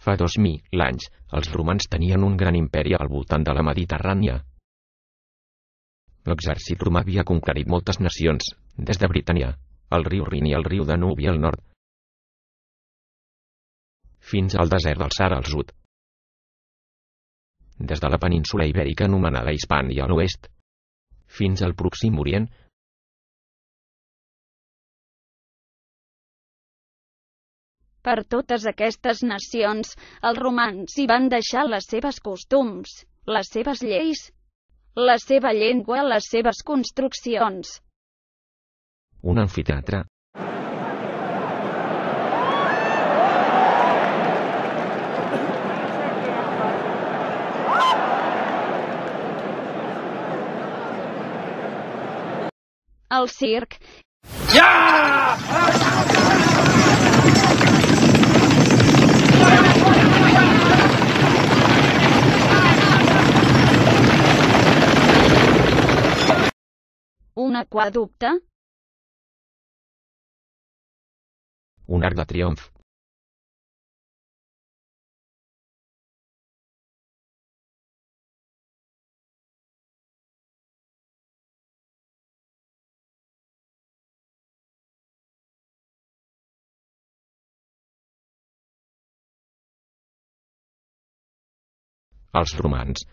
Fa 2000 anys, els romans tenien un gran imperi al voltant de la Mediterrània. L'exèrcit romà havia conquerit moltes nacions, des de Britània, el riu Rin i el riu Danubi al nord, fins al desert del Sàhara al sud. Des de la península ibèrica anomenada Hispània a l'oest, fins al Pròxim Orient. Per totes aquestes nacions, els romans hi van deixar les seves costums, les seves lleis, la seva llengua, les seves construccions. Un amfiteatre. El circ. Un aqüeducte. Un arc de triomf. Els romans